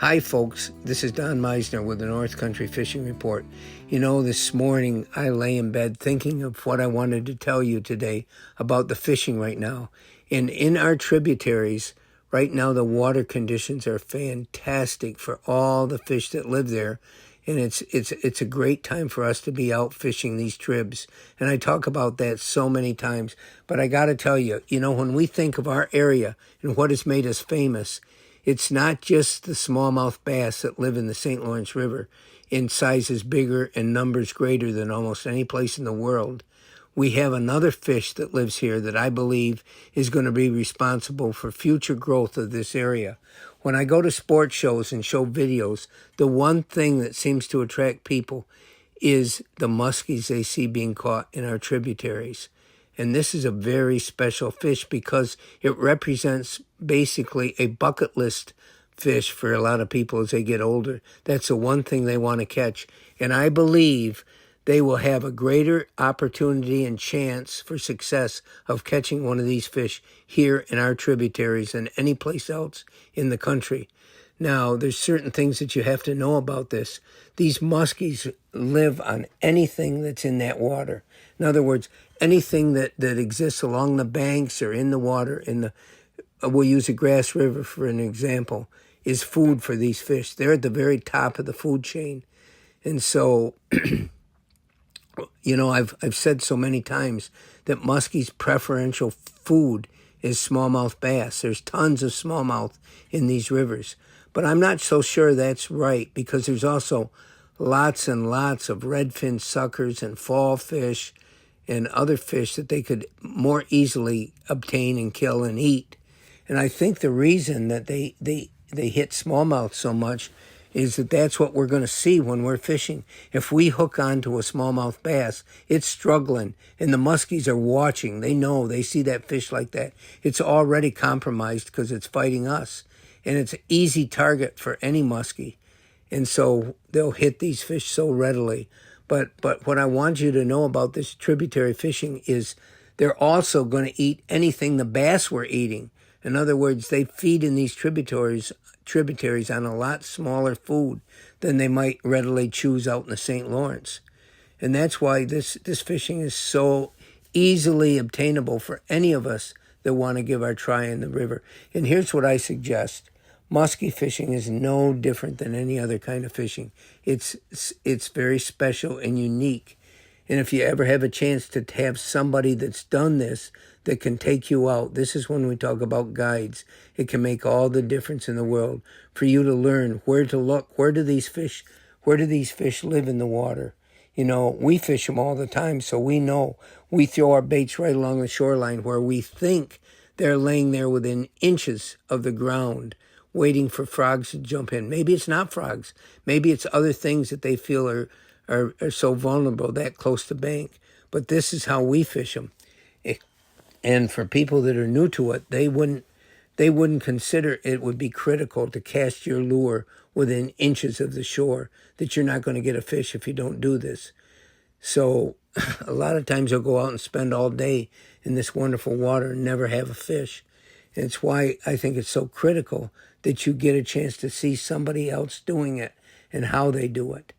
Hi folks, this is Don Meissner with the North Country Fishing Report. You know, this morning I lay in bed thinking of what I wanted to tell you today about the fishing right now. And in our tributaries, right now the water conditions are fantastic for all the fish that live there. And it's a great time for us to be out fishing these tribs. And I talk about that so many times. But I got to tell you, when we think of our area and what has made us famous, it's not just the smallmouth bass that live in the St. Lawrence River in sizes bigger and numbers greater than almost any place in the world. We have another fish that lives here that I believe is going to be responsible for future growth of this area. When I go to sports shows and show videos, the one thing that seems to attract people is the muskies they see being caught in our tributaries. And this is a very special fish because it represents basically a bucket list fish for a lot of people as they get older. That's the one thing they want to catch. And I believe they will have a greater opportunity and chance for success of catching one of these fish here in our tributaries than any place else in the country. Now, there's certain things that you have to know about this. These muskies live on anything that's in that water. In other words, anything that exists along the banks or in the water, we'll use a grass river for an example, is food for these fish. They're at the very top of the food chain. And so, I've said so many times that muskies' preferential food is smallmouth bass. There's tons of smallmouth in these rivers. But I'm not so sure that's right because there's also lots and lots of redfin suckers and fall fish and other fish that they could more easily obtain and kill and eat. And I think the reason that they hit smallmouth so much is that that's what we're going to see when we're fishing. If we hook onto a smallmouth bass, it's struggling, and the muskies are watching. They know, they see that fish like that. It's already compromised because it's fighting us, and it's an easy target for any muskie. And so they'll hit these fish so readily. But what I want you to know about this tributary fishing is they're also going to eat anything the bass were eating. In other words, they feed in these tributaries on a lot smaller food than they might readily choose out in the St. Lawrence. And that's why this fishing is so easily obtainable for any of us that want to give our try in the river. And here's what I suggest. Muskie fishing is no different than any other kind of fishing. It's very special and unique. And if you ever have a chance to have somebody that's done this that can take you out, this is when we talk about guides. It can make all the difference in the world for you to learn where to look. Where do these fish live in the water? We fish them all the time, so we know. We throw our baits right along the shoreline where we think they're laying there within inches of the ground, waiting for frogs to jump in. Maybe it's not frogs. Maybe it's other things that they feel are so vulnerable that close to bank. But this is how we fish them. And for people that are new to it, they wouldn't consider it would be critical to cast your lure within inches of the shore, that you're not going to get a fish if you don't do this. So a lot of times you'll go out and spend all day in this wonderful water and never have a fish. And it's why I think it's so critical that you get a chance to see somebody else doing it and how they do it.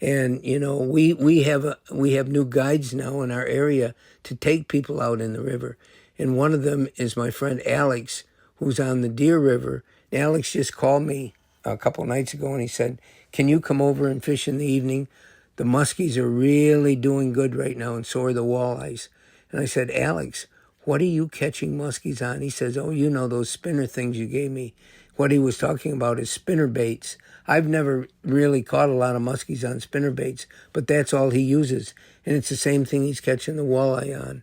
And, we have new guides now in our area to take people out in the river. And one of them is my friend Alex, who's on the Deer River. And Alex just called me a couple nights ago and he said, can you come over and fish in the evening? The muskies are really doing good right now, and so are the walleyes. And I said, Alex, what are you catching muskies on? He says, those spinner things you gave me. What he was talking about is spinner baits. I've never really caught a lot of muskies on spinner baits, but that's all he uses. And it's the same thing he's catching the walleye on.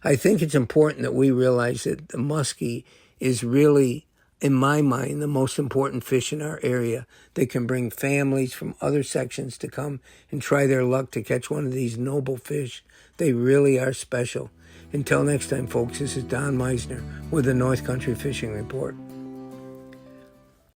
I think it's important that we realize that the muskie is really, in my mind, the most important fish in our area. They can bring families from other sections to come and try their luck to catch one of these noble fish. They really are special. Until next time, folks, this is Don Meissner with the North Country Fishing Report.